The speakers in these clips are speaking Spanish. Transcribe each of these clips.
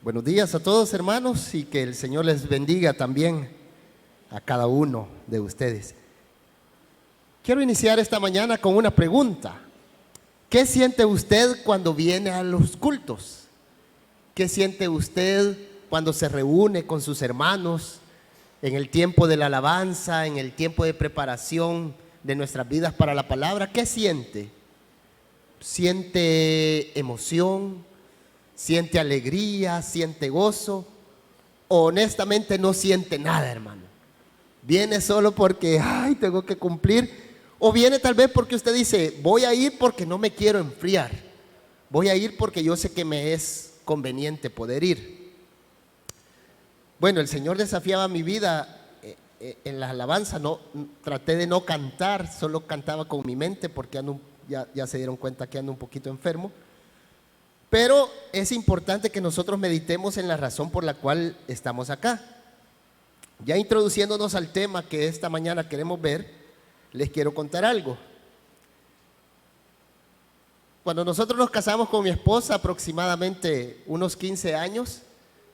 Buenos días a todos, hermanos, y que el Señor les bendiga también a cada uno de ustedes. Quiero iniciar esta mañana con una pregunta. ¿Qué siente usted cuando viene a los cultos? ¿Qué siente usted cuando se reúne con sus hermanos en el tiempo de la alabanza, en el tiempo de preparación de nuestras vidas para la palabra? ¿Qué siente? ¿Siente emoción? ¿Siente alegría? ¿Siente gozo? ¿O honestamente no siente nada, hermano? ¿Viene solo porque, tengo que cumplir? ¿O viene tal vez porque usted dice, voy a ir porque no me quiero enfriar? Voy a ir porque yo sé que me es conveniente poder ir. Bueno, el Señor desafiaba mi vida en la alabanza. Traté de no cantar, solo cantaba con mi mente porque ya se dieron cuenta que ando un poquito enfermo. Pero es importante que nosotros meditemos en la razón por la cual estamos acá. Ya introduciéndonos al tema que esta mañana queremos ver, les quiero contar algo. Cuando nosotros nos casamos con mi esposa, aproximadamente unos 15 años,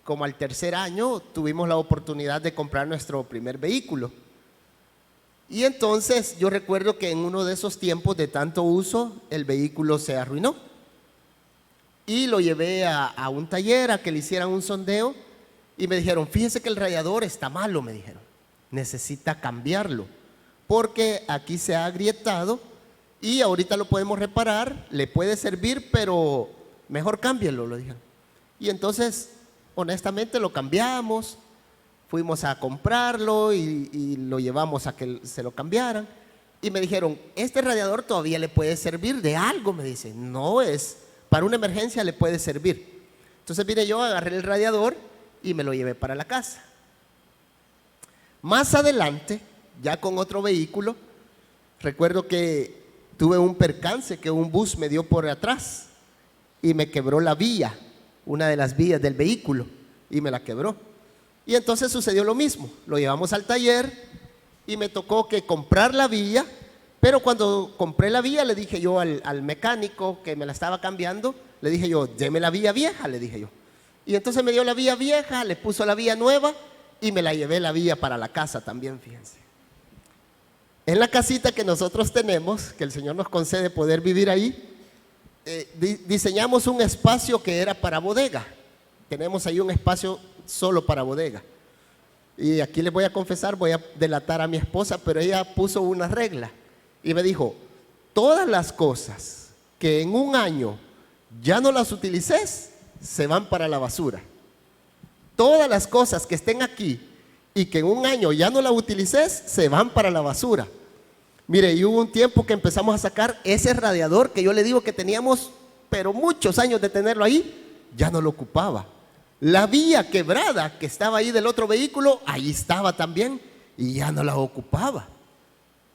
como al tercer año, tuvimos la oportunidad de comprar nuestro primer vehículo. Y entonces yo recuerdo que en uno de esos tiempos de tanto uso, el vehículo se arruinó. Y lo llevé a un taller a que le hicieran un sondeo y me dijeron, fíjese que el radiador está malo, me dijeron, necesita cambiarlo porque aquí se ha agrietado y ahorita lo podemos reparar, le puede servir, pero mejor cámbielo, lo dijeron. Y entonces, honestamente, lo cambiamos, fuimos a comprarlo y lo llevamos a que se lo cambiaran. Y me dijeron, este radiador todavía le puede servir de algo, me dicen, para una emergencia le puede servir. Entonces vine yo, agarré el radiador y me lo llevé para la casa. Más adelante, ya con otro vehículo, recuerdo que tuve un percance que un bus me dio por atrás y me quebró la vía, una de las vías del vehículo, y me la quebró. Y entonces sucedió lo mismo, lo llevamos al taller y me tocó que comprar la vía. Pero cuando compré la vía, le dije yo al mecánico que me la estaba cambiando, le dije yo, deme la vía vieja, le dije yo. Y entonces me dio la vía vieja, le puso la vía nueva y me la llevé la vía para la casa también, fíjense. En la casita que nosotros tenemos, que el Señor nos concede poder vivir ahí, diseñamos un espacio que era para bodega. Tenemos ahí un espacio solo para bodega. Y aquí les voy a confesar, voy a delatar a mi esposa, pero ella puso una regla. Y me dijo, todas las cosas que en un año ya no las utilices, se van para la basura. Todas las cosas que estén aquí y que en un año ya no las utilices, se van para la basura. Mire, y hubo un tiempo que empezamos a sacar ese radiador que yo le digo que teníamos, pero muchos años de tenerlo ahí, ya no lo ocupaba. La vía quebrada que estaba ahí del otro vehículo, ahí estaba también y ya no la ocupaba.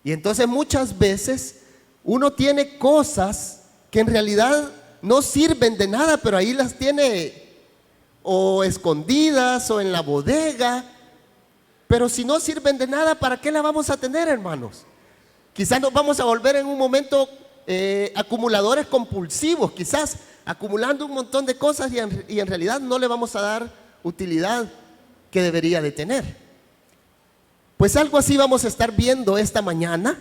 Y entonces muchas veces uno tiene cosas que en realidad no sirven de nada, pero ahí las tiene o escondidas o en la bodega. Pero si no sirven de nada, ¿para qué la vamos a tener, hermanos? Quizás nos vamos a volver en un momento acumuladores compulsivos, quizás acumulando un montón de cosas y en realidad no le vamos a dar utilidad que debería de tener. Pues algo así vamos a estar viendo esta mañana.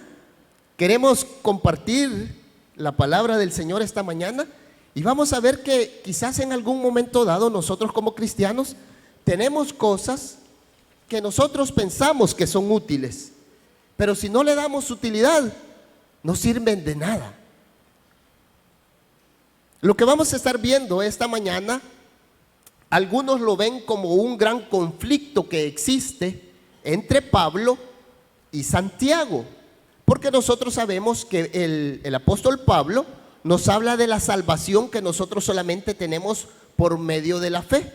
Queremos compartir la palabra del Señor esta mañana y vamos a ver que quizás en algún momento dado nosotros como cristianos tenemos cosas que nosotros pensamos que son útiles, pero si no le damos utilidad, no sirven de nada. Lo que vamos a estar viendo esta mañana, algunos lo ven como un gran conflicto que existe entre Pablo y Santiago, porque nosotros sabemos que el apóstol Pablo nos habla de la salvación que nosotros solamente tenemos por medio de la fe,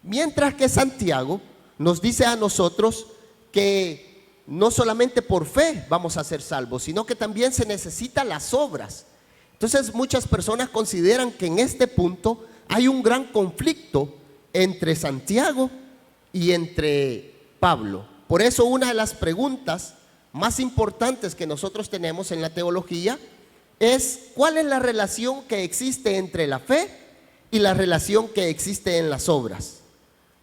mientras que Santiago nos dice a nosotros que no solamente por fe vamos a ser salvos, sino que también se necesitan las obras. Entonces muchas personas consideran que en este punto hay un gran conflicto entre Santiago y entre Pablo. Por eso una de las preguntas más importantes que nosotros tenemos en la teología es ¿cuál es la relación que existe entre la fe y la relación que existe en las obras.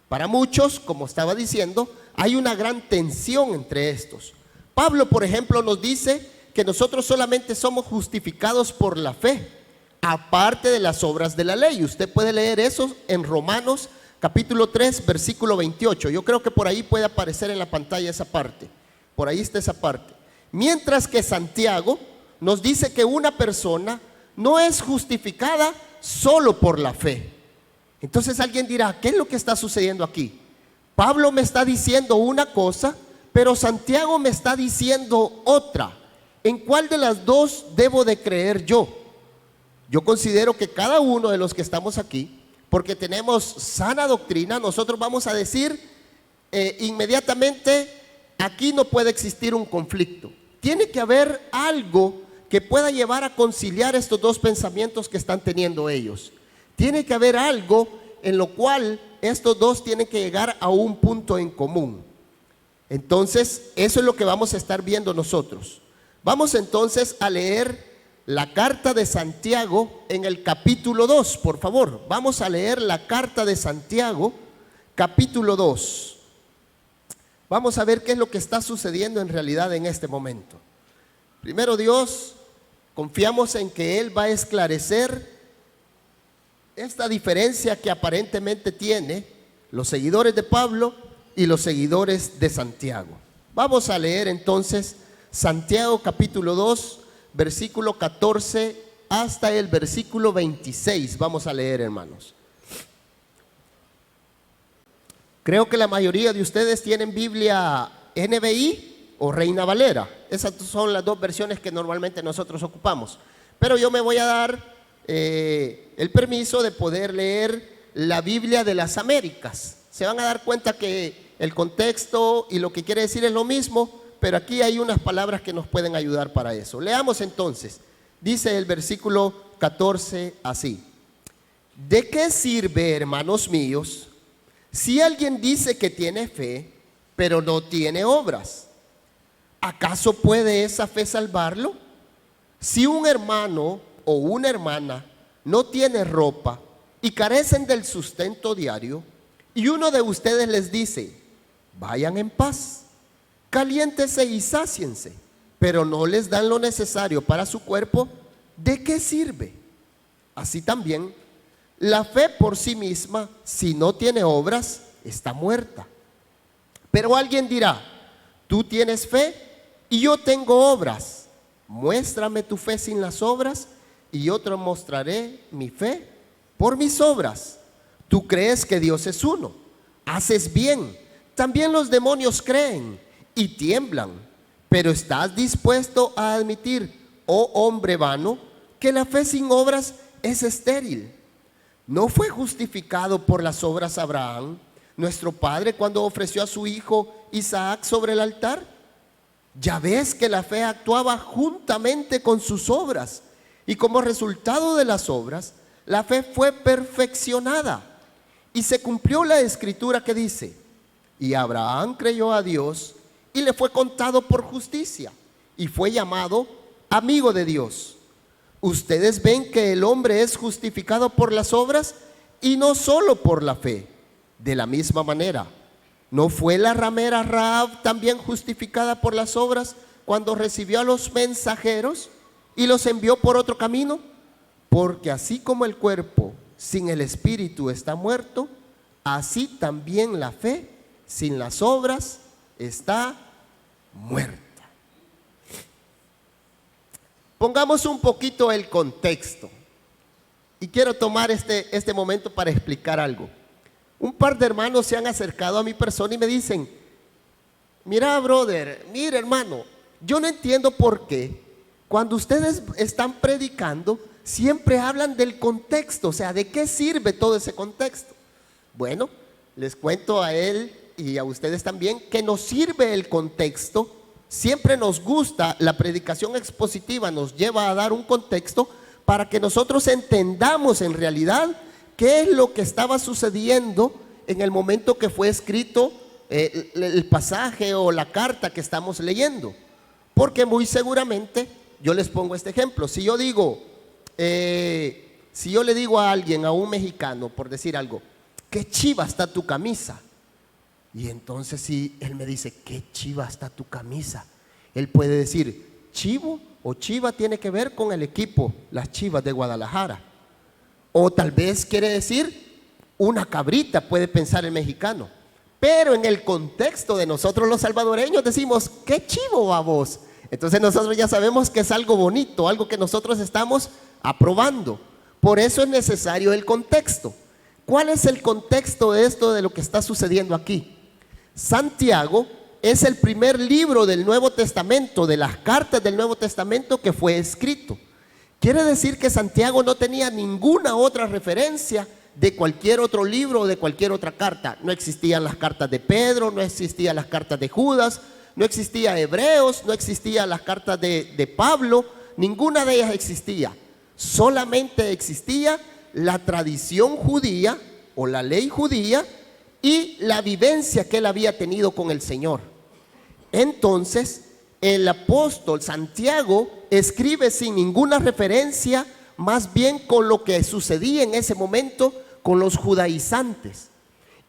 Para muchos, como estaba diciendo, hay una gran tensión entre estos. Pablo, por ejemplo, nos dice que nosotros solamente somos justificados por la fe, aparte de las obras de la ley. Usted puede leer eso en Romanos capítulo 3, versículo 28. Yo creo que por ahí puede aparecer en la pantalla esa parte. Por ahí está esa parte. Mientras que Santiago nos dice que una persona no es justificada solo por la fe. Entonces alguien dirá, ¿qué es lo que está sucediendo aquí? Pablo me está diciendo una cosa, pero Santiago me está diciendo otra. ¿En cuál de las dos debo de creer yo? Yo considero que cada uno de los que estamos aquí, porque tenemos sana doctrina, nosotros vamos a decir inmediatamente, aquí no puede existir un conflicto. Tiene que haber algo que pueda llevar a conciliar estos dos pensamientos que están teniendo ellos. Tiene que haber algo en lo cual estos dos tienen que llegar a un punto en común. Entonces, eso es lo que vamos a estar viendo nosotros. Vamos entonces a leer la carta de Santiago en el capítulo 2, por favor. Vamos a leer la carta de Santiago, capítulo 2. Vamos a ver qué es lo que está sucediendo en realidad en este momento. Primero Dios, confiamos en que Él va a esclarecer esta diferencia que aparentemente tiene los seguidores de Pablo y los seguidores de Santiago. Vamos a leer entonces Santiago capítulo 2, versículo 14 hasta el versículo 26. Vamos a leer, hermanos. Creo que la mayoría de ustedes tienen Biblia NBI o Reina Valera. Esas son las dos versiones que normalmente nosotros ocupamos. Pero yo me voy a dar el permiso de poder leer la Biblia de las Américas. Se van a dar cuenta que el contexto y lo que quiere decir es lo mismo, pero aquí hay unas palabras que nos pueden ayudar para eso. Leamos entonces. Dice el versículo 14 así: ¿de qué sirve, hermanos míos, si alguien dice que tiene fe, pero no tiene obras? ¿Acaso puede esa fe salvarlo? Si un hermano o una hermana no tiene ropa y carecen del sustento diario, y uno de ustedes les dice, vayan en paz, caliéntese y sáciense, pero no les dan lo necesario para su cuerpo, ¿de qué sirve? Así también, la fe por sí misma, si no tiene obras, está muerta. Pero alguien dirá, tú tienes fe y yo tengo obras. Muéstrame tu fe sin las obras y yo te mostraré mi fe por mis obras. Tú crees que Dios es uno, haces bien. También los demonios creen y tiemblan. Pero ¿estás dispuesto a admitir, oh hombre vano, que la fe sin obras es estéril? ¿No fue justificado por las obras Abraham, nuestro padre, cuando ofreció a su hijo Isaac sobre el altar? Ya ves que la fe actuaba juntamente con sus obras, y como resultado de las obras, la fe fue perfeccionada. Y se cumplió la escritura que dice, y Abraham creyó a Dios, y le fue contado por justicia, y fue llamado amigo de Dios. Ustedes ven que el hombre es justificado por las obras, y no solo por la fe. De la misma manera, ¿no fue la ramera Rahab también justificada por las obras cuando recibió a los mensajeros y los envió por otro camino? Porque así como el cuerpo sin el espíritu está muerto, así también la fe sin las obras está muerta. Pongamos un poquito el contexto. Y quiero tomar este momento para explicar algo. Un par de hermanos se han acercado a mi persona y me dicen, mira brother, mira hermano, yo no entiendo por qué cuando ustedes están predicando siempre hablan del contexto, o sea, ¿de qué sirve todo ese contexto? Bueno, les cuento a él y a ustedes también que nos sirve el contexto. Siempre nos gusta, la predicación expositiva nos lleva a dar un contexto para que nosotros entendamos en realidad qué es lo que estaba sucediendo en el momento que fue escrito el pasaje o la carta que estamos leyendo. Porque muy seguramente, yo les pongo este ejemplo, si yo digo, Si yo le digo a alguien, a un mexicano, por decir algo, qué chiva está tu camisa. Y entonces si él me dice, qué chiva está tu camisa, él puede decir, chivo o chiva tiene que ver con el equipo, las Chivas de Guadalajara. O tal vez quiere decir una cabrita, puede pensar el mexicano. Pero en el contexto de nosotros los salvadoreños decimos, qué chivo a vos. Entonces nosotros ya sabemos que es algo bonito, algo que nosotros estamos aprobando. Por eso es necesario el contexto. ¿Cuál es el contexto de esto, de lo que está sucediendo aquí? Santiago es el primer libro del Nuevo Testamento, de las cartas del Nuevo Testamento que fue escrito. Quiere decir que Santiago no tenía ninguna otra referencia de cualquier otro libro o de cualquier otra carta. No existían las cartas de Pedro, no existían las cartas de Judas, no existía Hebreos, no existían las cartas de Pablo, ninguna de ellas existía. Solamente existía la tradición judía o la ley judía y la vivencia que él había tenido con el Señor. Entonces, el apóstol Santiago escribe sin ninguna referencia, más bien con lo que sucedía en ese momento con los judaizantes.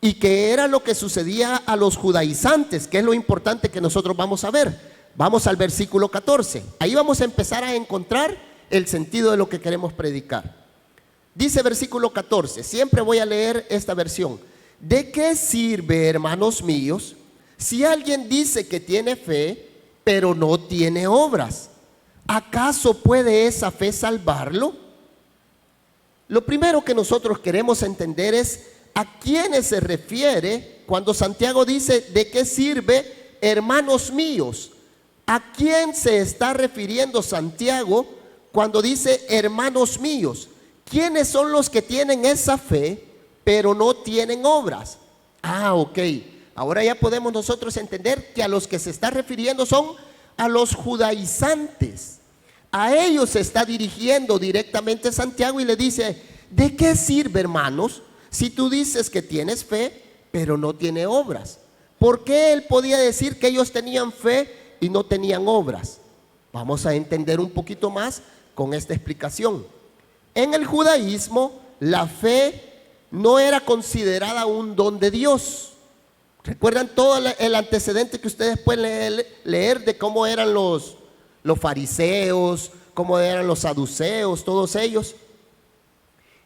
¿Y qué era lo que sucedía a los judaizantes? Que es lo importante que nosotros vamos a ver. Vamos al versículo 14. Ahí vamos a empezar a encontrar el sentido de lo que queremos predicar. Dice versículo 14, siempre voy a leer esta versión. ¿De qué sirve, hermanos míos, si alguien dice que tiene fe, pero no tiene obras? ¿Acaso puede esa fe salvarlo? Lo primero que nosotros queremos entender es a quiénes se refiere cuando Santiago dice, ¿de qué sirve, hermanos míos? ¿A quién se está refiriendo Santiago cuando dice hermanos míos? ¿Quiénes son los que tienen esa fe, pero no tienen obras? Ok. Ahora ya podemos nosotros entender que a los que se está refiriendo son a los judaizantes. A ellos se está dirigiendo directamente Santiago y le dice, ¿de qué sirve, hermanos, si tú dices que tienes fe, pero no tiene obras? ¿Por qué él podía decir que ellos tenían fe y no tenían obras? Vamos a entender un poquito más con esta explicación. En el judaísmo, la fe no era considerada un don de Dios. ¿Recuerdan todo el antecedente que ustedes pueden leer de cómo eran los fariseos, cómo eran los saduceos, todos ellos?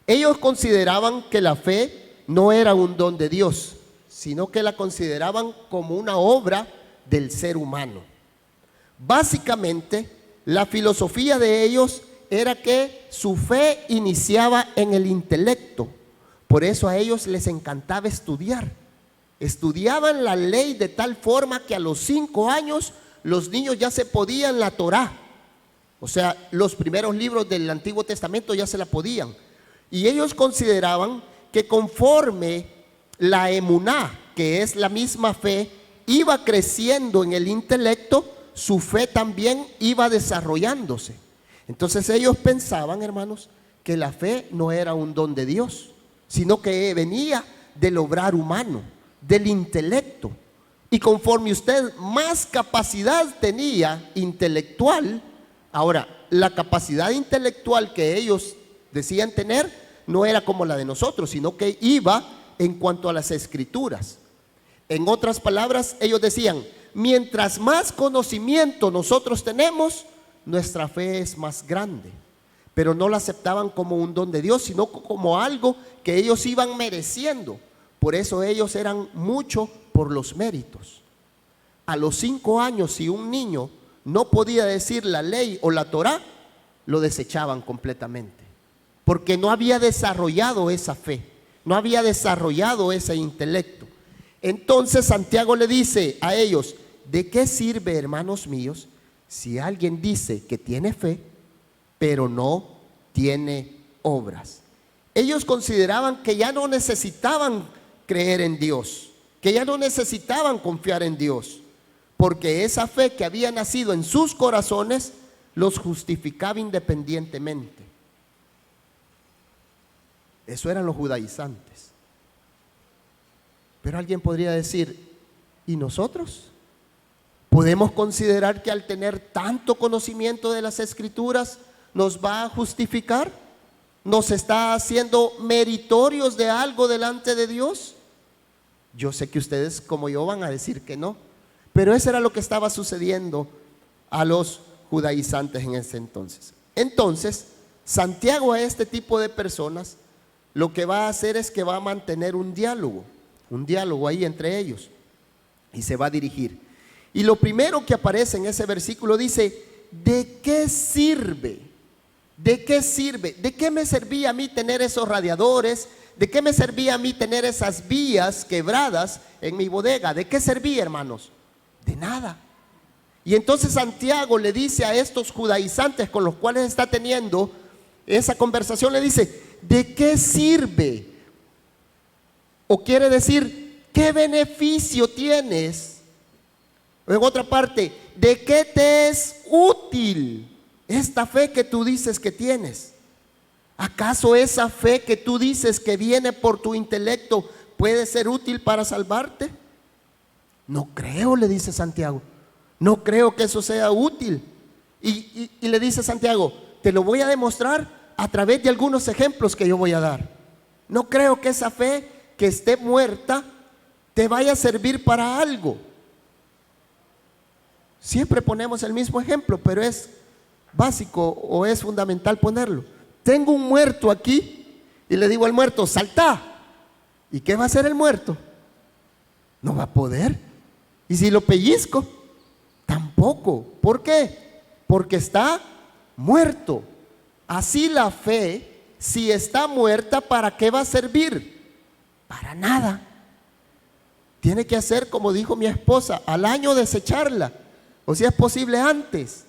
Ellos consideraban que la fe no era un don de Dios, sino que la consideraban como una obra del ser humano. Básicamente, la filosofía de ellos era que su fe iniciaba en el intelecto. Por eso a ellos les encantaba estudiar. Estudiaban la ley de tal forma que a los 5 años los niños ya se podían la Torá. O sea, los primeros libros del Antiguo Testamento ya se la podían. Y ellos consideraban que conforme la emuná, que es la misma fe, iba creciendo en el intelecto, su fe también iba desarrollándose. Entonces ellos pensaban, hermanos, que la fe no era un don de Dios, sino que venía del obrar humano, del intelecto. Y conforme usted más capacidad tenía intelectual, ahora, la capacidad intelectual que ellos decían tener no era como la de nosotros, sino que iba en cuanto a las escrituras. En otras palabras, ellos decían, mientras más conocimiento nosotros tenemos, nuestra fe es más grande. Pero no la aceptaban como un don de Dios, sino como algo que ellos iban mereciendo. Por eso ellos eran mucho por los méritos. A los 5 años, si un niño no podía decir la ley o la Torá, lo desechaban completamente, porque no había desarrollado esa fe, no había desarrollado ese intelecto. Entonces Santiago le dice a ellos, ¿de qué sirve, hermanos míos, si alguien dice que tiene fe, pero no tiene obras? Ellos consideraban que ya no necesitaban creer en Dios, que ya no necesitaban confiar en Dios, porque esa fe que había nacido en sus corazones los justificaba independientemente. Eso eran los judaizantes. Pero alguien podría decir, ¿y nosotros? ¿Podemos considerar que al tener tanto conocimiento de las Escrituras nos va a justificar? ¿Nos está haciendo meritorios de algo delante de Dios? Yo sé que ustedes como yo van a decir que no, pero eso era lo que estaba sucediendo a los judaizantes en ese entonces. Entonces, Santiago a este tipo de personas lo que va a hacer es que va a mantener un diálogo ahí entre ellos y se va a dirigir. Y lo primero que aparece en ese versículo dice: ¿de qué sirve? ¿De qué sirve? ¿De qué me servía a mí tener esos radiadores? ¿De qué me servía a mí tener esas vías quebradas en mi bodega? ¿De qué servía, hermanos? De nada. Y entonces Santiago le dice a estos judaizantes con los cuales está teniendo esa conversación, le dice: ¿de qué sirve? O quiere decir, ¿qué beneficio tienes? O en otra parte, ¿de qué te es útil esta fe que tú dices que tienes? ¿Acaso esa fe que tú dices que viene por tu intelecto puede ser útil para salvarte? No creo, le dice Santiago. No creo que eso sea útil. Y le dice Santiago: te lo voy a demostrar a través de algunos ejemplos que yo voy a dar. No creo que esa fe que esté muerta te vaya a servir para algo. Siempre ponemos el mismo ejemplo, pero es básico o es fundamental ponerlo. Tengo un muerto aquí y le digo al muerto: salta. ¿Y qué va a hacer el muerto? No va a poder. ¿Y si lo pellizco? Tampoco. ¿Por qué? Porque está muerto. Así la fe, si está muerta, ¿para qué va a servir? Para nada. Tiene que hacer como dijo mi esposa: al año desecharla, o si es posible antes.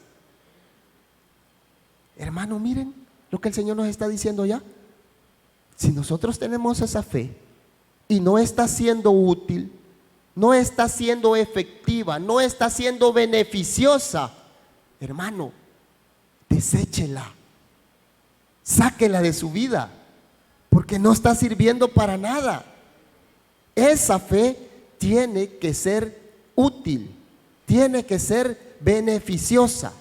Hermano, miren lo que el Señor nos está diciendo ya. Si nosotros tenemos esa fe y no está siendo útil, no está siendo efectiva, no está siendo beneficiosa, hermano, deséchela, sáquela de su vida, porque no está sirviendo para nada. Esa fe tiene que ser útil, tiene que ser beneficiosa.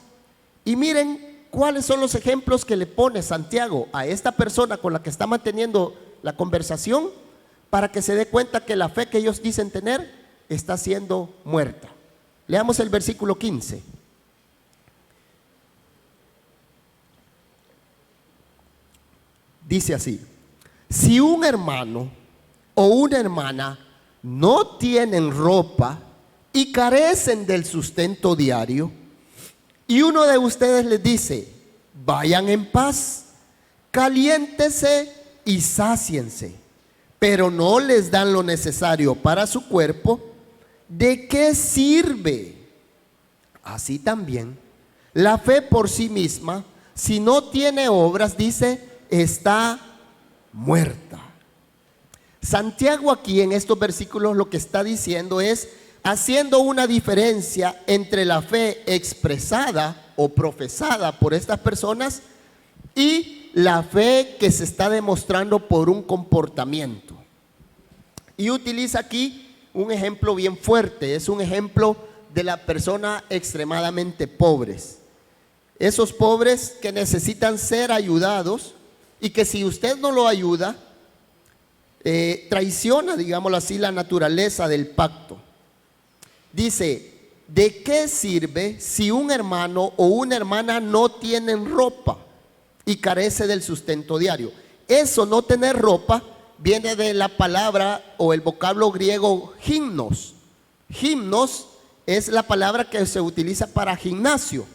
Y miren cuáles son los ejemplos que le pone Santiago a esta persona con la que está manteniendo la conversación, para que se dé cuenta que la fe que ellos dicen tener está siendo muerta. Leamos el versículo 15. Dice así: si un hermano o una hermana no tienen ropa y carecen del sustento diario, y uno de ustedes les dice: vayan en paz, caliéntese y sáciense, pero no les dan lo necesario para su cuerpo, ¿de qué sirve? Así también, la fe por sí misma, si no tiene obras, dice, está muerta. Santiago aquí en estos versículos lo que está diciendo es, haciendo una diferencia entre la fe expresada o profesada por estas personas y la fe que se está demostrando por un comportamiento. Y utiliza aquí un ejemplo bien fuerte, es un ejemplo de la persona extremadamente pobres. Esos pobres que necesitan ser ayudados y que si usted no lo ayuda, traiciona, digámoslo así, la naturaleza del pacto. Dice: ¿de qué sirve si un hermano o una hermana no tienen ropa y carece del sustento diario? Eso, no tener ropa, viene de la palabra o el vocablo griego gimnos. Gimnos es la palabra que se utiliza para gimnasio.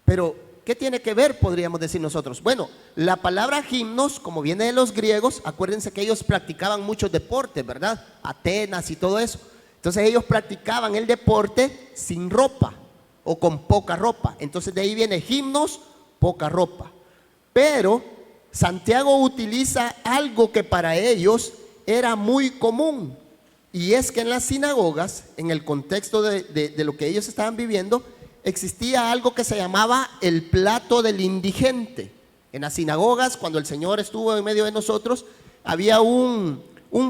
Pero, ¿qué tiene que ver, podríamos decir nosotros? Bueno, la palabra gimnos, como viene de los griegos, acuérdense que ellos practicaban muchos deportes, ¿verdad? Atenas y todo eso. Entonces ellos practicaban el deporte sin ropa o con poca ropa. Entonces de ahí viene gimnos, poca ropa. Pero Santiago utiliza algo que para ellos era muy común. Y es que en las sinagogas, en el contexto de lo que ellos estaban viviendo, existía algo que se llamaba el plato del indigente. En las sinagogas, cuando el Señor estuvo en medio de nosotros, había un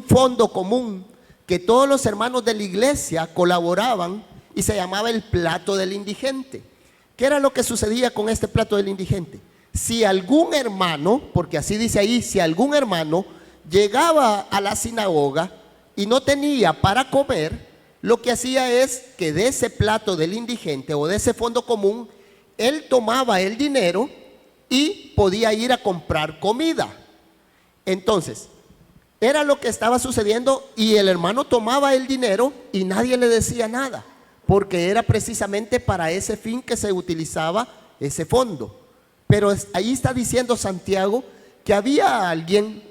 fondo común que todos los hermanos de la iglesia colaboraban y se llamaba el plato del indigente. ¿Qué era lo que sucedía con este plato del indigente? si algún hermano, porque así dice ahí, si algún hermano llegaba a la sinagoga y no tenía para comer, lo que hacía es que de ese plato del indigente o de ese fondo común, él tomaba el dinero y podía ir a comprar comida. Entonces, era lo que estaba sucediendo y el hermano tomaba el dinero y nadie le decía nada, porque era precisamente para ese fin que se utilizaba ese fondo. Pero ahí está diciendo Santiago que había alguien.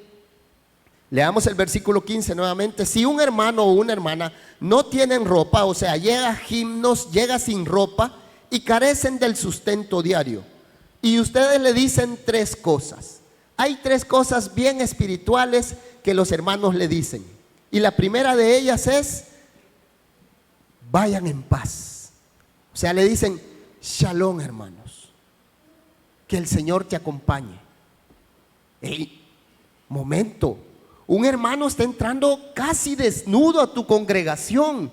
Leamos el versículo 15 nuevamente. Si un hermano o una hermana no tienen ropa, o sea, llega a gimnos, llega sin ropa y carecen del sustento diario, y ustedes le dicen tres cosas. Hay tres cosas bien espirituales que los hermanos le dicen. Y la primera de ellas es: vayan en paz. O sea, le dicen: shalom, hermanos, que el Señor te acompañe. ¡Ey! Momento. Un hermano está entrando casi desnudo a tu congregación.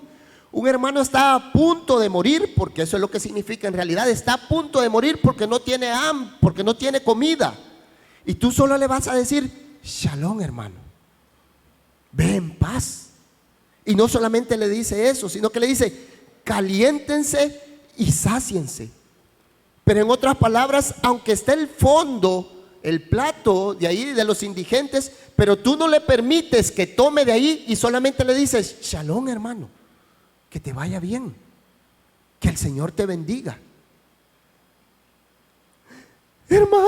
Un hermano está a punto de morir, porque eso es lo que significa en realidad. Está a punto de morir porque no tiene hambre, porque no tiene comida. Y tú solo le vas a decir: shalom, hermano, ve en paz. Y no solamente le dice eso, sino que le dice: caliéntense y sáciense. Pero en otras palabras, aunque esté el fondo, el plato de ahí de los indigentes, pero tú no le permites que tome de ahí y solamente le dices: shalom, hermano, que te vaya bien, que el Señor te bendiga. Hermano,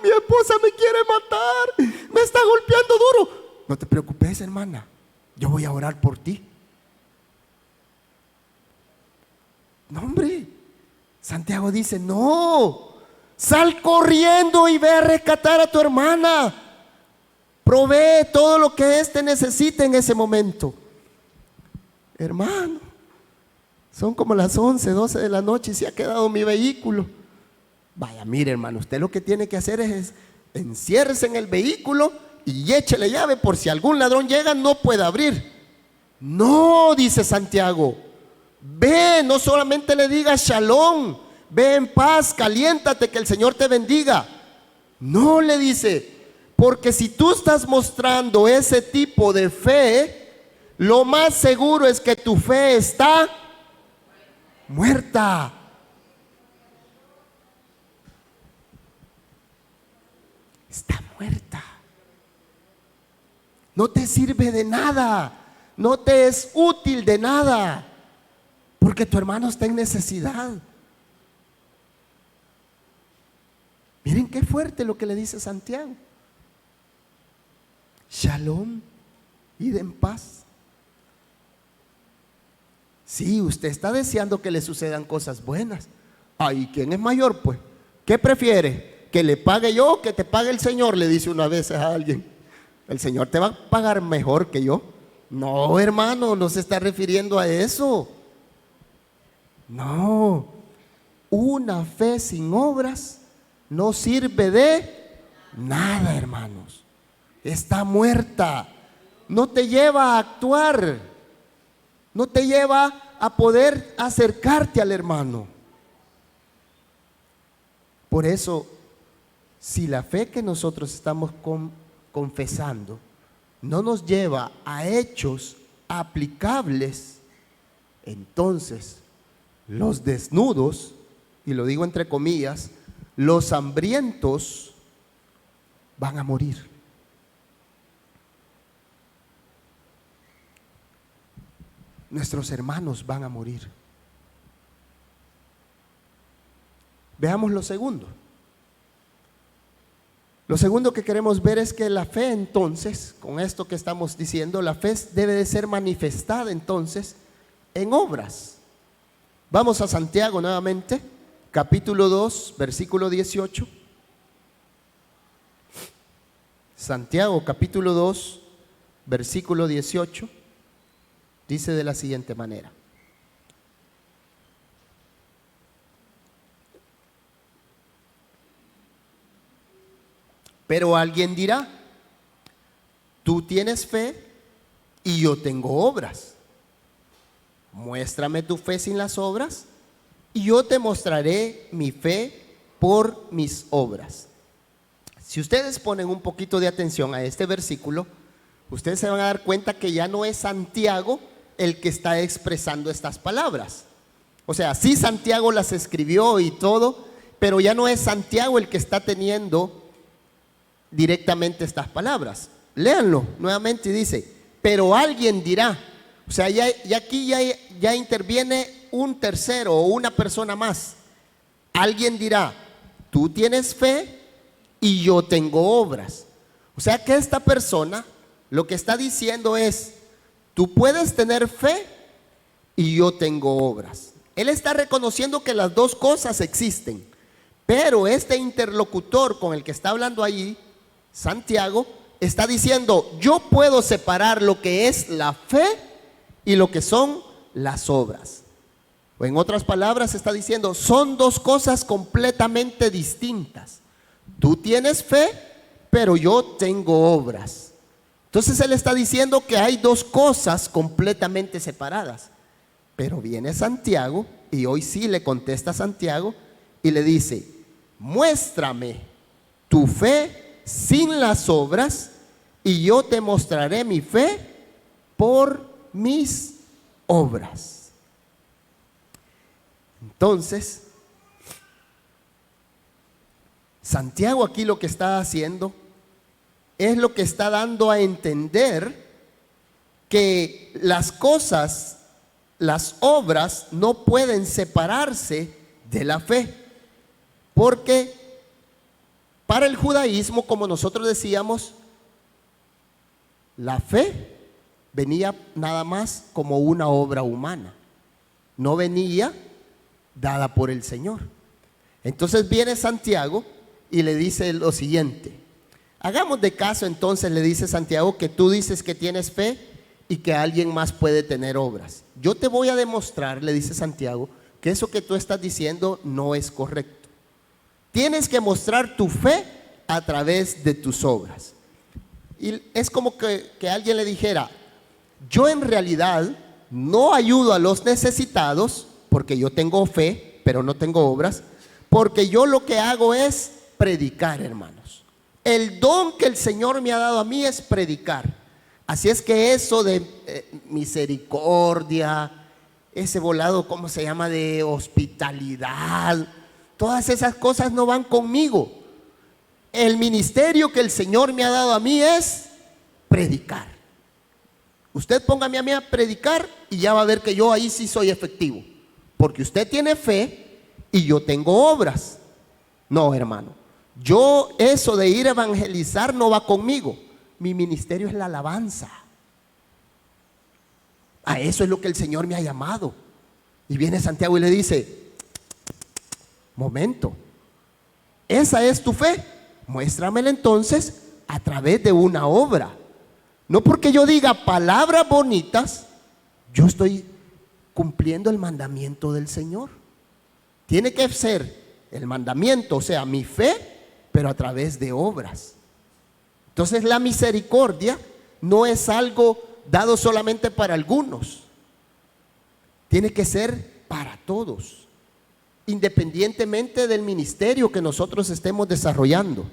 mi esposa me quiere matar, me está golpeando duro. No te preocupes, hermana, yo voy a orar por ti. No, hombre, Santiago dice: no, sal corriendo y ve a rescatar a tu hermana. Provee todo lo que éste necesite en ese momento. Hermano, son como las 11, 12 de la noche y se ha quedado mi vehículo. Vaya, mire, hermano, usted lo que tiene que hacer es enciérrese en el vehículo y échele llave por si algún ladrón llega, no puede abrir. No, dice Santiago, ve, no solamente le diga shalom, ve en paz, caliéntate, que el Señor te bendiga. No, le dice, porque si tú estás mostrando ese tipo de fe, lo más seguro es que tu fe está muerta. Está muerta. No te sirve de nada, no te es útil de nada, porque tu hermano está en necesidad. Miren qué fuerte lo que le dice Santiago. Shalom, id en paz. Sí, usted está deseando que le sucedan cosas buenas. Ay, ¿quién es mayor, pues? ¿Qué prefiere? ¿Que le pague yo o que te pague el Señor? Le dice una vez a alguien. ¿El Señor te va a pagar mejor que yo? No, hermano, no se está refiriendo a eso. No, una fe sin obras no sirve de nada, hermanos. Está muerta. No te lleva a actuar. No te lleva a poder acercarte al hermano. Por eso, si la fe que nosotros estamos confesando no nos lleva a hechos aplicables, entonces los desnudos, y lo digo entre comillas, los hambrientos van a morir. Nuestros hermanos van a morir. Veamos lo segundo. Lo segundo que queremos ver es que la fe, entonces, con esto que estamos diciendo, la fe debe de ser manifestada entonces en obras. Vamos a Santiago nuevamente, capítulo 2, versículo 18. Santiago, capítulo 2, versículo 18, dice de la siguiente manera. Pero alguien dirá: tú tienes fe y yo tengo obras. Muéstrame tu fe sin las obras y yo te mostraré mi fe por mis obras. Si ustedes ponen un poquito de atención a este versículo, ustedes se van a dar cuenta que ya no es Santiago el que está expresando estas palabras. O sea, sí, Santiago las escribió y todo, pero ya no es Santiago el que está teniendo directamente estas palabras. Léanlo nuevamente y dice, pero alguien dirá. O sea, ya aquí ya interviene un tercero o una persona más. Alguien dirá, tú tienes fe y yo tengo obras. O sea que esta persona lo que está diciendo es, tú puedes tener fe y yo tengo obras. Él está reconociendo que las dos cosas existen, pero este interlocutor con el que está hablando allí, Santiago, está diciendo, yo puedo separar lo que es la fe y lo que son las obras. O en otras palabras está diciendo, son dos cosas completamente distintas. Tú tienes fe, pero yo tengo obras. Entonces él está diciendo que hay dos cosas completamente separadas. Pero viene Santiago, y hoy sí le contesta Santiago, y le dice, muéstrame tu fe sin las obras, y yo te mostraré mi fe por mis obras. Entonces, Santiago aquí lo que está haciendo es lo que está dando a entender que las cosas, las obras no pueden separarse de la fe, porque para el judaísmo, como nosotros decíamos, la fe venía nada más como una obra humana, no venía dada por el Señor. Entonces viene Santiago y le dice lo siguiente, hagamos de caso entonces, le dice Santiago, que tú dices que tienes fe y que alguien más puede tener obras. Yo te voy a demostrar, le dice Santiago, que eso que tú estás diciendo no es correcto. Tienes que mostrar tu fe a través de tus obras. Y es como que alguien le dijera, yo en realidad no ayudo a los necesitados porque yo tengo fe, pero no tengo obras, porque yo lo que hago es predicar, hermanos. El don que el Señor me ha dado a mí es predicar. Así es que eso de misericordia, ese volado, ¿cómo se llama?, de hospitalidad, todas esas cosas no van conmigo. El ministerio que el Señor me ha dado a mí es predicar. Usted póngame a mí a predicar y ya va a ver que yo ahí sí soy efectivo, porque usted tiene fe y yo tengo obras. No, hermano, yo eso de ir a evangelizar no va conmigo. Mi ministerio es la alabanza. A eso es lo que el Señor me ha llamado. Y viene Santiago y le dice, momento, ¿esa es tu fe? Muéstramela entonces a través de una obra. No porque yo diga palabras bonitas, yo estoy cumpliendo el mandamiento del Señor. Tiene que ser el mandamiento, o sea, mi fe, pero a través de obras. Entonces la misericordia no es algo dado solamente para algunos. Tiene que ser para todos, independientemente del ministerio que nosotros estemos desarrollando.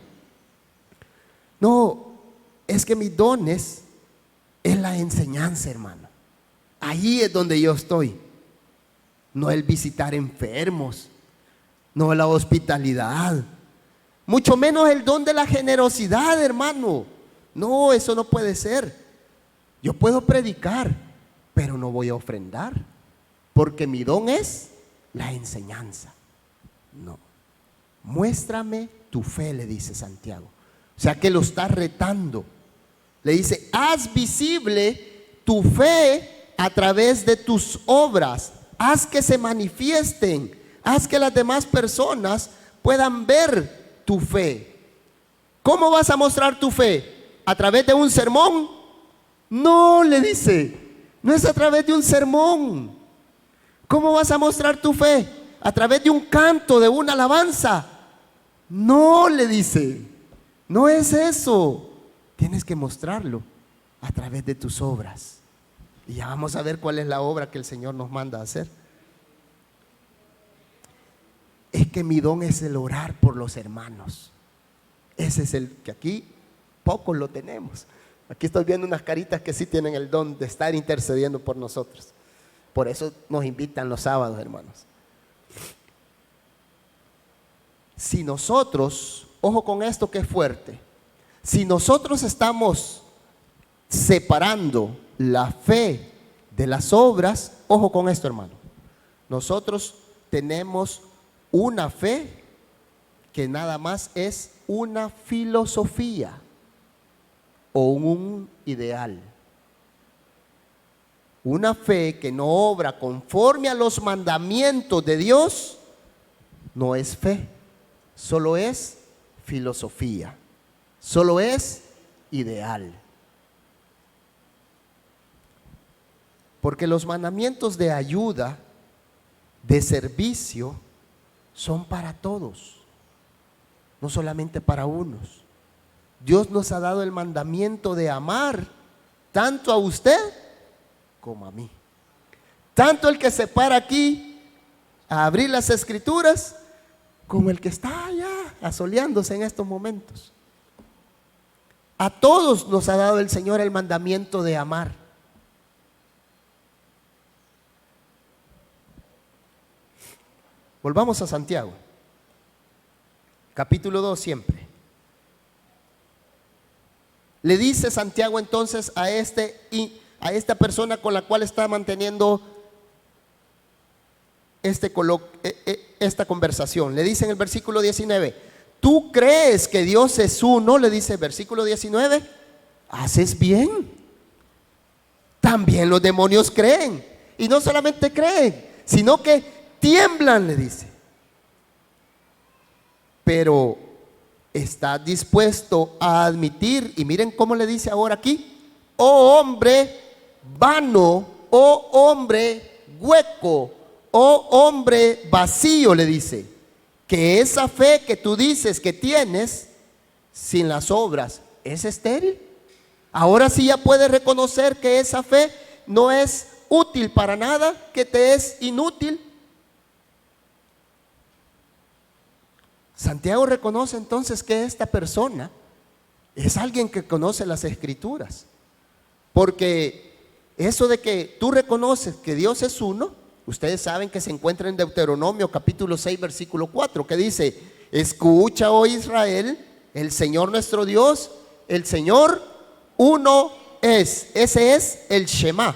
No, es que mis dones es la enseñanza, hermano. Ahí es donde yo estoy. No el visitar enfermos, no la hospitalidad, mucho menos el don de la generosidad, hermano. No, eso no puede ser. Yo puedo predicar, pero no voy a ofrendar, porque mi don es la enseñanza. No. Muéstrame tu fe, le dice Santiago. O sea que lo está retando. Le dice, haz visible tu fe a través de tus obras. Haz que se manifiesten. Haz que las demás personas puedan ver tu fe. ¿Cómo vas a mostrar tu fe? ¿A través de un sermón? No, le dice, no es a través de un sermón. ¿Cómo vas a mostrar tu fe? ¿A través de un canto, de una alabanza? No, le dice, no es eso. Tienes que mostrarlo a través de tus obras. Y ya vamos a ver cuál es la obra que el Señor nos manda a hacer. Es que mi don es el orar por los hermanos. Ese es el que aquí pocos lo tenemos. Aquí estoy viendo unas caritas que sí tienen el don de estar intercediendo por nosotros. Por eso nos invitan los sábados, hermanos. Si nosotros, ojo con esto que es fuerte, si nosotros estamos separando la fe de las obras, ojo con esto, hermano. Nosotros tenemos una fe que nada más es una filosofía o un ideal. Una fe que no obra conforme a los mandamientos de Dios no es fe, solo es filosofía, solo es ideal. Porque los mandamientos de ayuda, de servicio, son para todos, no solamente para unos. Dios nos ha dado el mandamiento de amar tanto a usted como a mí. Tanto el que se para aquí a abrir las escrituras, como el que está allá asoleándose en estos momentos. A todos nos ha dado el Señor el mandamiento de amar. Volvamos a Santiago, capítulo 2 siempre. Le dice Santiago entonces a esta persona con la cual está manteniendo esta conversación. Le dice en el versículo 19, ¿tú crees que Dios es uno? Le dice el versículo 19, haces bien. También los demonios creen. Y no solamente creen, sino que tiemblan, le dice. Pero ¿estás dispuesto a admitir? Y miren cómo le dice ahora aquí: oh hombre vano, oh hombre hueco, oh hombre vacío, le dice, que esa fe que tú dices que tienes sin las obras es estéril. Ahora sí ya puedes reconocer que esa fe no es útil para nada, que te es inútil. Santiago reconoce entonces que esta persona es alguien que conoce las escrituras, porque eso de que tú reconoces que Dios es uno, ustedes saben que se encuentra en Deuteronomio capítulo 6 versículo 4, que dice: escucha, oh Israel, el Señor nuestro Dios, el Señor uno es. Ese es el Shema.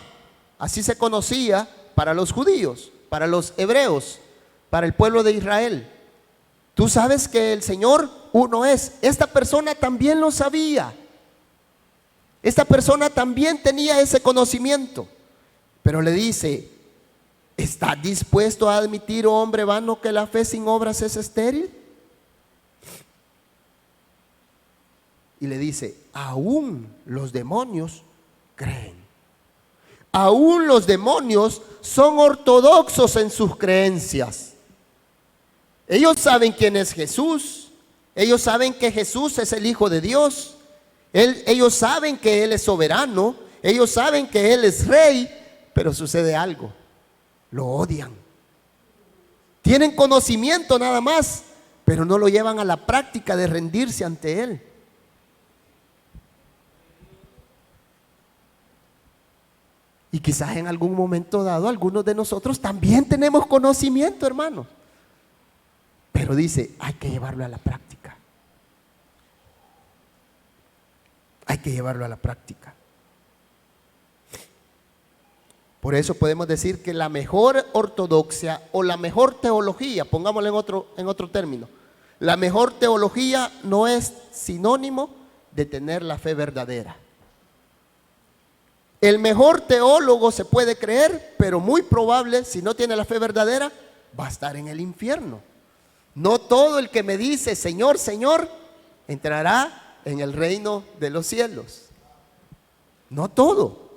Así se conocía para los judíos, para los hebreos, para el pueblo de Israel. Tú sabes que el Señor uno es. Esta persona también lo sabía. Esta persona también tenía ese conocimiento. Pero le dice: ¿estás dispuesto a admitir, oh hombre vano, que la fe sin obras es estéril? Y le dice: aún los demonios creen. Aún los demonios son ortodoxos en sus creencias. Ellos saben quién es Jesús. Ellos saben que Jesús es el Hijo de Dios. Ellos saben que Él es soberano. Ellos saben que Él es Rey. Pero sucede algo: lo odian. Tienen conocimiento nada más, pero no lo llevan a la práctica de rendirse ante Él. Y quizás en algún momento dado algunos de nosotros también tenemos conocimiento, hermanos. Pero dice, hay que llevarlo a la práctica. Hay que llevarlo a la práctica. Por eso podemos decir que la mejor ortodoxia o la mejor teología, pongámoslo en otro término, la mejor teología no es sinónimo de tener la fe verdadera. El mejor teólogo se puede creer, pero muy probable, si no tiene la fe verdadera, va a estar en el infierno. No todo el que me dice Señor, Señor, entrará en el reino de los cielos. No todo.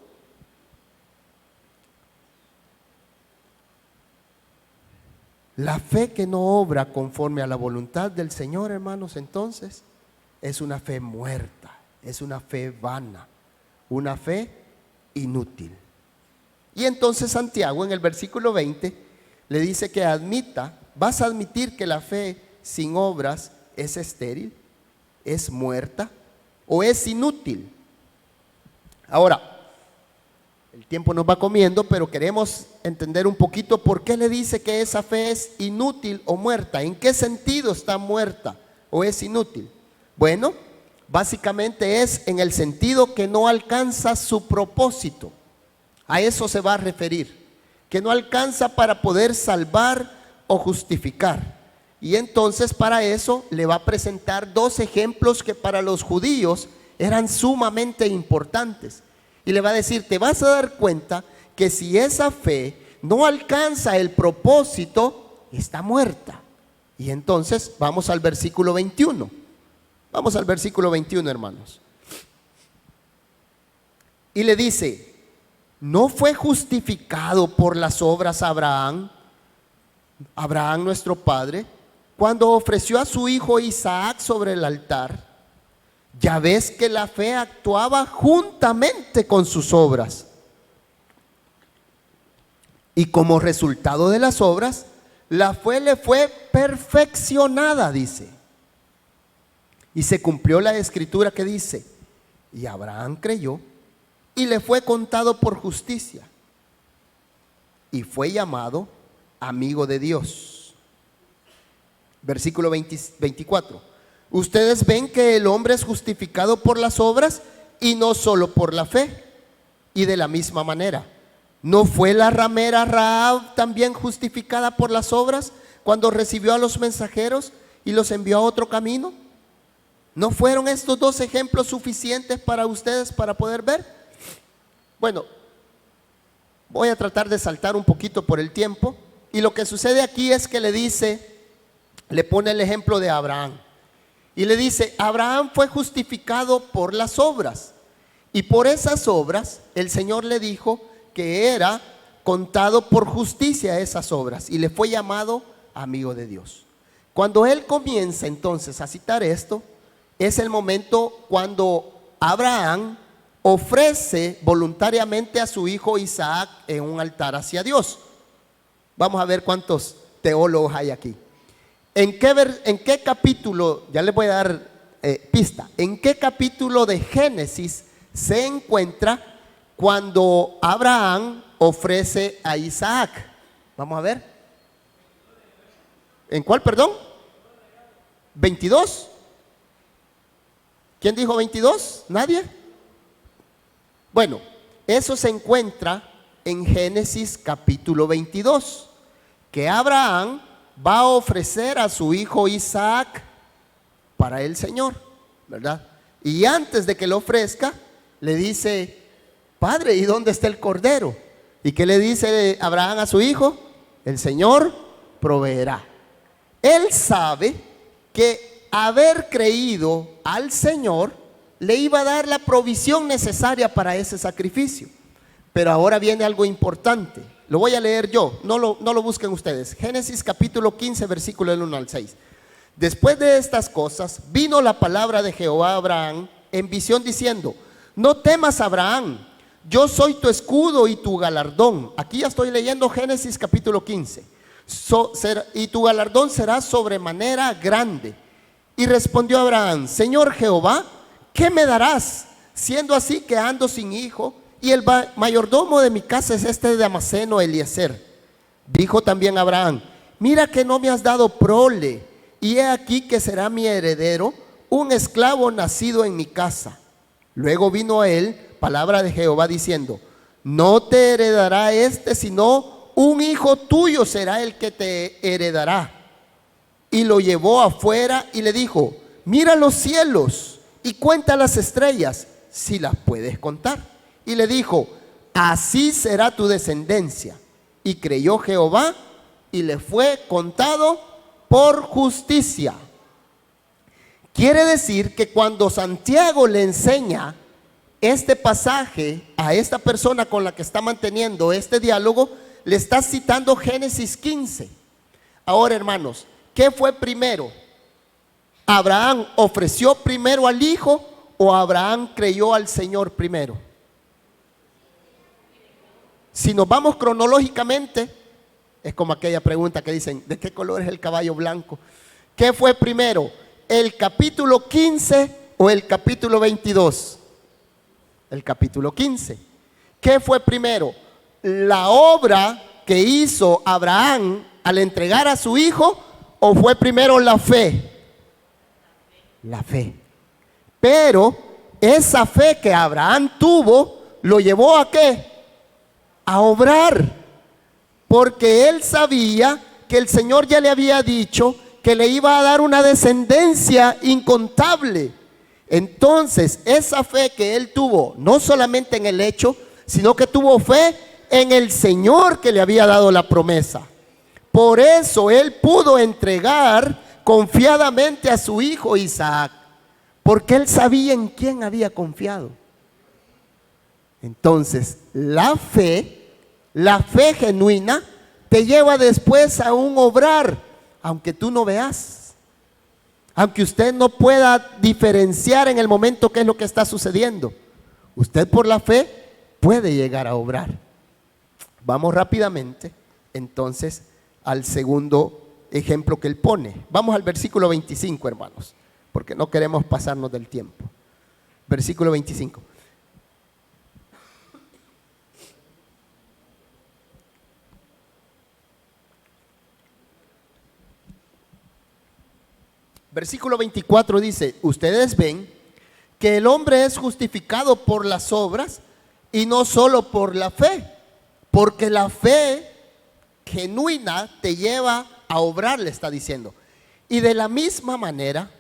La fe que no obra conforme a la voluntad del Señor, hermanos, entonces es una fe muerta, es una fe vana, una fe inútil. Y entonces Santiago en el versículo 20 le dice que admita ¿vas a admitir que la fe sin obras es estéril, es muerta o es inútil? Ahora, el tiempo nos va comiendo, pero queremos entender un poquito por qué le dice que esa fe es inútil o muerta. ¿En qué sentido está muerta o es inútil? Bueno, básicamente es en el sentido que no alcanza su propósito. A eso se va a referir, que no alcanza para poder salvar o justificar. Y entonces para eso le va a presentar dos ejemplos que para los judíos eran sumamente importantes. Y le va a decir, te vas a dar cuenta que si esa fe no alcanza el propósito, está muerta. Y entonces vamos al versículo 21. Vamos al versículo 21, hermanos. Y le dice, ¿no fue justificado por las obras Abraham nuestro padre, cuando ofreció a su hijo Isaac sobre el altar? Ya ves que la fe actuaba juntamente con sus obras. Y como resultado de las obras, la fe le fue perfeccionada, dice. Y se cumplió la escritura que dice, y Abraham creyó y le fue contado por justicia. Y fue llamado amigo de Dios. Versículo 24. Ustedes ven que el hombre es justificado por las obras y no solo por la fe. Y de la misma manera, ¿no fue la ramera Rahab también justificada por las obras cuando recibió a los mensajeros y los envió a otro camino? ¿No fueron estos dos ejemplos suficientes para ustedes para poder ver? Bueno, voy a tratar de saltar un poquito por el tiempo. Y lo que sucede aquí es que le dice, le pone el ejemplo de Abraham. Y le dice, Abraham fue justificado por las obras. Y por esas obras, el Señor le dijo que era contado por justicia esas obras. Y le fue llamado amigo de Dios. Cuando él comienza entonces a citar esto, es el momento cuando Abraham ofrece voluntariamente a su hijo Isaac en un altar hacia Dios. Vamos a ver cuántos teólogos hay aquí. ¿En qué capítulo, ya les voy a dar pista, en qué capítulo de Génesis se encuentra cuando Abraham ofrece a Isaac? Vamos a ver. ¿En cuál, perdón? 22. ¿Quién dijo 22? ¿Nadie? Bueno, eso se encuentra en Génesis capítulo 22, que Abraham va a ofrecer a su hijo Isaac para el Señor, ¿verdad? Y antes de que lo ofrezca, le dice, Padre, ¿y dónde está el cordero? ¿Y qué le dice Abraham a su hijo? El Señor proveerá. Él sabe que haber creído al Señor le iba a dar la provisión necesaria para ese sacrificio. Pero ahora viene algo importante. Lo voy a leer yo, no lo busquen ustedes. Génesis capítulo 15, versículo del 1 al 6. Después de estas cosas, vino la palabra de Jehová a Abraham en visión diciendo, no temas, Abraham, yo soy tu escudo y tu galardón. Aquí ya estoy leyendo Génesis capítulo 15. Y tu galardón será sobremanera grande. Y respondió Abraham, Señor Jehová, ¿qué me darás? Siendo así que ando sin hijo, y el mayordomo de mi casa es este Damaseno Eliezer. Dijo también Abraham, mira que no me has dado prole, y he aquí que será mi heredero un esclavo nacido en mi casa. Luego vino a él palabra de Jehová diciendo, no te heredará este, sino un hijo tuyo será el que te heredará. Y lo llevó afuera y le dijo, mira los cielos y cuenta las estrellas, si las puedes contar. Y le dijo, así será tu descendencia. Y creyó Jehová y le fue contado por justicia. Quiere decir que cuando Santiago le enseña este pasaje a esta persona con la que está manteniendo este diálogo, le está citando Génesis 15. Ahora, hermanos, ¿qué fue primero? ¿Abraham ofreció primero al hijo o Abraham creyó al Señor primero? Si nos vamos cronológicamente, Es como aquella pregunta que dicen, ¿de qué color es el caballo blanco? ¿Qué fue primero, el capítulo 15 o el capítulo 22? El capítulo 15. ¿Qué fue primero? ¿La obra que hizo Abraham al entregar a su hijo o fue primero la fe? La fe. Pero esa fe que Abraham tuvo, ¿lo llevó a qué? A obrar. Porque él sabía que el Señor ya le había dicho que le iba a dar una descendencia incontable. Entonces, esa fe que él tuvo, no solamente en el hecho, sino que tuvo fe en el Señor que le había dado la promesa. Por eso él pudo entregar confiadamente a su hijo Isaac, porque él sabía en quién había confiado. Entonces, la fe genuina te lleva después a un obrar, aunque tú no veas, aunque usted no pueda diferenciar en el momento qué es lo que está sucediendo. Usted por la fe puede llegar a obrar. Vamos rápidamente entonces al segundo ejemplo que él pone. Vamos al versículo 25, hermanos, porque no queremos pasarnos del tiempo. Versículo 25. Versículo 24 dice, ustedes ven que el hombre es justificado por las obras y no solo por la fe, porque la fe genuina te lleva a obrar, le está diciendo. Y de la misma manera,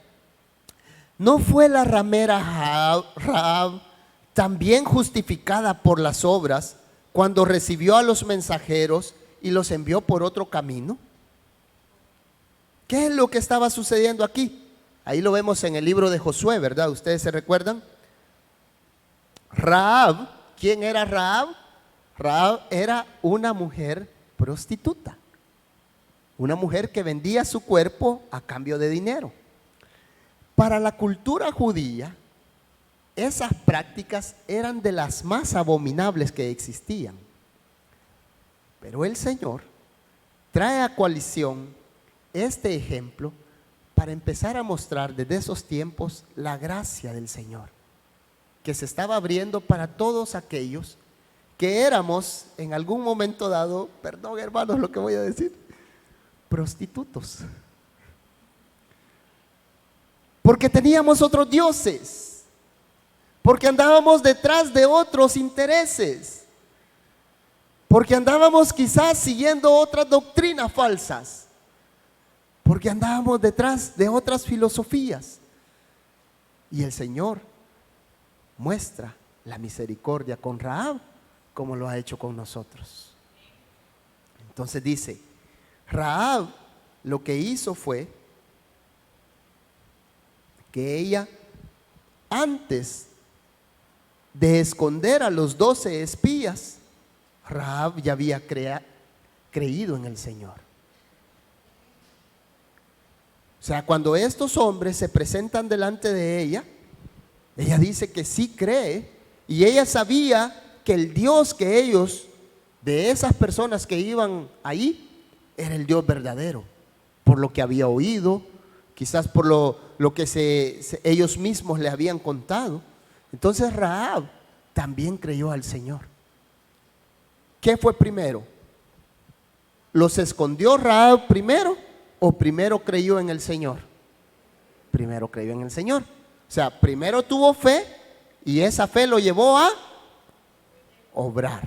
¿no fue la ramera Rahab también justificada por las obras cuando recibió a los mensajeros y los envió por otro camino? ¿Qué es lo que estaba sucediendo aquí? Ahí lo vemos en el libro de Josué, ¿verdad? ¿Ustedes se recuerdan? Rahab, ¿quién era Rahab? Rahab era una mujer prostituta, una mujer que vendía su cuerpo a cambio de dinero. Para la cultura judía, esas prácticas eran de las más abominables que existían. Pero el Señor trae a coalición este ejemplo para empezar a mostrar desde esos tiempos la gracia del Señor, que se estaba abriendo para todos aquellos que éramos en algún momento dado, perdón hermanos lo que voy a decir, prostitutos. Porque teníamos otros dioses, porque andábamos detrás de otros intereses, porque andábamos quizás siguiendo otras doctrinas falsas, porque andábamos detrás de otras filosofías. Y el Señor muestra la misericordia con Rahab como lo ha hecho con nosotros. Entonces dice, Rahab lo que hizo fue que ella, antes de esconder a los 12 espías, Rahab ya había creído en el Señor. O sea, cuando estos hombres se presentan delante de ella, ella dice que sí cree, y ella sabía que el Dios que ellos, de esas personas que iban ahí, era el Dios verdadero, por lo que había oído, quizás por lo que ellos mismos le habían contado. Entonces Rahab también creyó al Señor. ¿Qué fue primero? ¿Los escondió Rahab primero o primero creyó en el Señor? Primero creyó en el Señor. O sea, primero tuvo fe y esa fe lo llevó a obrar.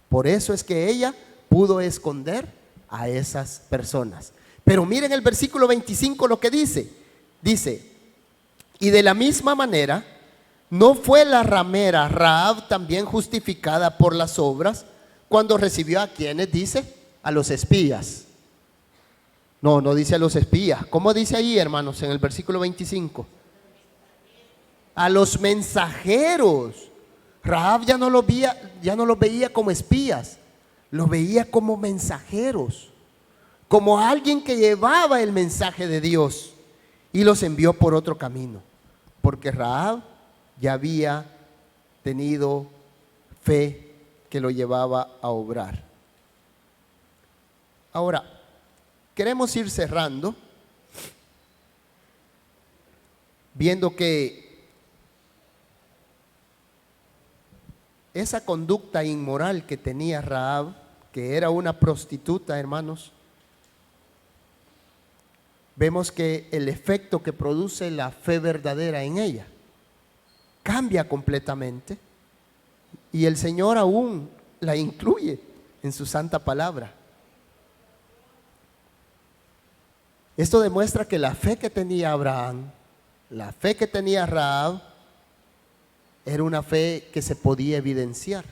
Por eso es que ella pudo esconder a esas personas. Pero miren el versículo 25 lo que dice. Dice, y de la misma manera, ¿no fue la ramera Rahab también justificada por las obras cuando recibió a quienes? Dice, a los espías. No, no dice a los espías. ¿Cómo dice ahí, hermanos, en el versículo 25? A los mensajeros. Rahab ya no los veía como espías, los veía como mensajeros, como alguien que llevaba el mensaje de Dios y los envió por otro camino, porque Rahab ya había tenido fe que lo llevaba a obrar. Ahora, queremos ir cerrando, viendo que esa conducta inmoral que tenía Rahab, que era una prostituta, hermanos, vemos que el efecto que produce la fe verdadera en ella cambia completamente, y el Señor aún la incluye en su santa palabra. Esto demuestra que la fe que tenía Abraham, la fe que tenía Rahab, era una fe que se podía evidenciar.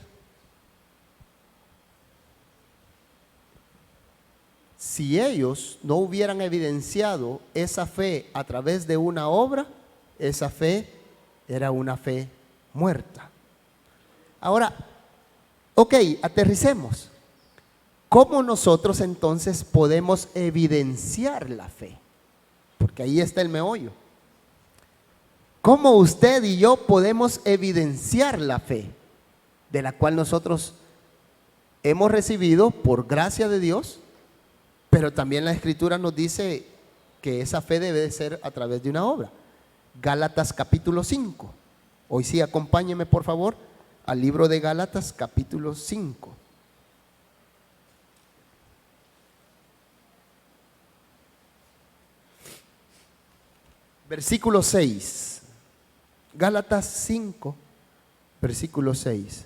Si ellos no hubieran evidenciado esa fe a través de una obra, esa fe era una fe muerta. Ahora, ok, aterricemos. ¿Cómo nosotros entonces podemos evidenciar la fe? Porque ahí está el meollo. ¿Cómo usted y yo podemos evidenciar la fe de la cual nosotros hemos recibido por gracia de Dios? Pero también la Escritura nos dice que esa fe debe de ser a través de una obra. Gálatas capítulo 5. Hoy sí, acompáñeme por favor al libro de Gálatas capítulo 5. Versículo 6. Gálatas 5, versículo 6.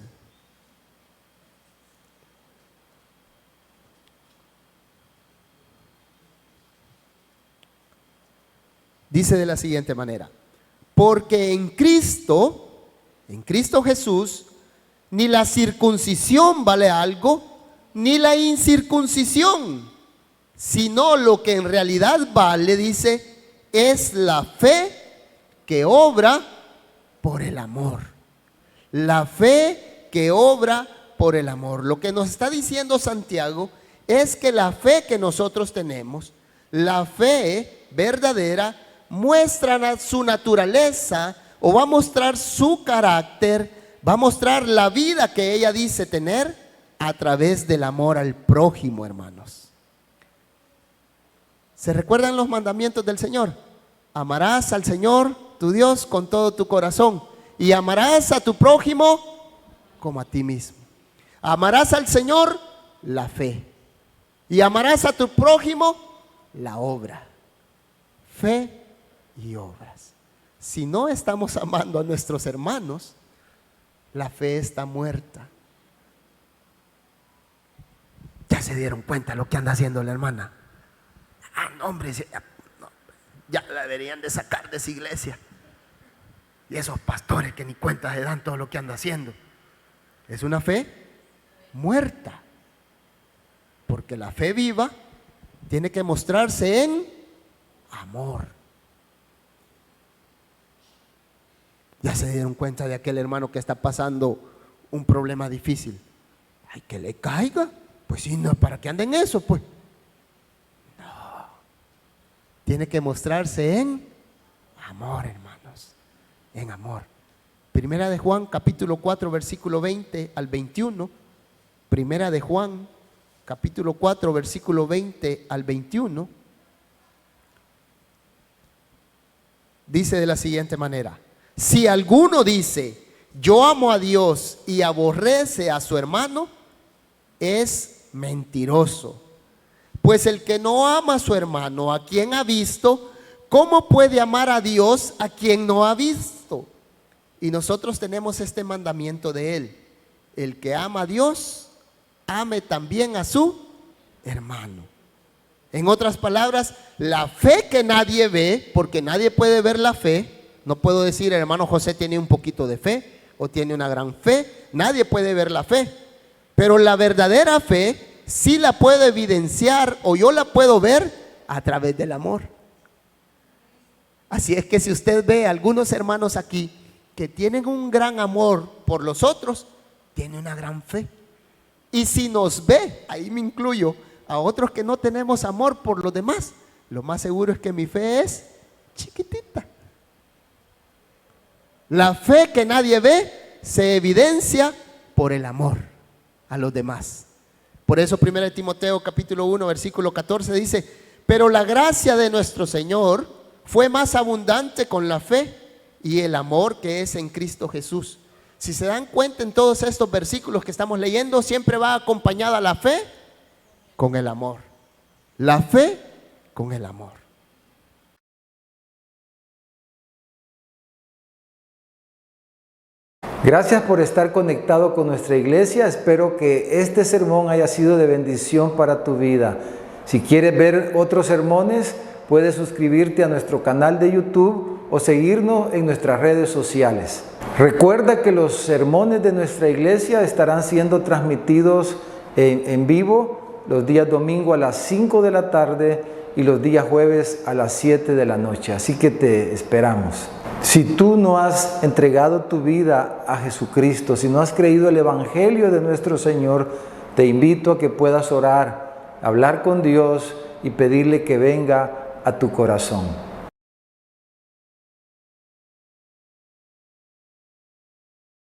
Dice de la siguiente manera: porque en Cristo Jesús, ni la circuncisión vale algo, ni la incircuncisión, sino lo que en realidad vale, dice, es la fe que obra por el amor. La fe que obra por el amor. Lo que nos está diciendo Santiago es que la fe que nosotros tenemos, la fe verdadera, muestra su naturaleza, o va a mostrar su carácter, va a mostrar la vida que ella dice tener a través del amor al prójimo, hermanos. ¿Se recuerdan los mandamientos del Señor? Amarás al Señor tu Dios con todo tu corazón y amarás a tu prójimo como a ti mismo. Amarás al Señor la fe y amarás a tu prójimo la obra. Fe y obras. Si no estamos amando a nuestros hermanos, la fe está muerta. Ya se dieron cuenta lo que anda haciendo la hermana. Ah, no, hombre, ya la deberían de sacar de esa iglesia. Y esos pastores que ni cuenta se dan todo lo que anda haciendo. Es una fe muerta. Porque la fe viva tiene que mostrarse en amor. Ya se dieron cuenta de aquel hermano que está pasando un problema difícil. Ay, que le caiga. Pues sí, no, ¿para qué anda en eso? Pues no. Tiene que mostrarse en amor, hermanos. En amor. Primera de Juan, capítulo 4, versículo 20 al 21. Primera de Juan, capítulo 4, versículo 20 al 21. Dice de la siguiente manera: si alguno dice, yo amo a Dios y aborrece a su hermano, es mentiroso. Pues el que no ama a su hermano, a quien ha visto, ¿cómo puede amar a Dios a quien no ha visto? Y nosotros tenemos este mandamiento de Él: el que ama a Dios, ame también a su hermano. En otras palabras, la fe que nadie ve, porque nadie puede ver la fe. No puedo decir, el hermano José tiene un poquito de fe o tiene una gran fe. Nadie puede ver la fe. Pero la verdadera fe sí la puedo evidenciar, o yo la puedo ver a través del amor. Así es que si usted ve a algunos hermanos aquí que tienen un gran amor por los otros, tiene una gran fe. Y si nos ve, ahí me incluyo, a otros que no tenemos amor por los demás, lo más seguro es que mi fe es chiquitita. La fe que nadie ve se evidencia por el amor a los demás. Por eso 1 Timoteo capítulo 1 versículo 14 dice: pero la gracia de nuestro Señor fue más abundante con la fe y el amor que es en Cristo Jesús. Si se dan cuenta, en todos estos versículos que estamos leyendo, siempre va acompañada la fe con el amor. La fe con el amor. Gracias por estar conectado con nuestra iglesia. Espero que este sermón haya sido de bendición para tu vida. Si quieres ver otros sermones, puedes suscribirte a nuestro canal de YouTube o seguirnos en nuestras redes sociales. Recuerda que los sermones de nuestra iglesia estarán siendo transmitidos en vivo los días domingo a las 5 de la tarde y los días jueves a las 7 de la noche. Así que te esperamos. Si tú no has entregado tu vida a Jesucristo, si no has creído el Evangelio de nuestro Señor, te invito a que puedas orar, hablar con Dios y pedirle que venga a tu corazón.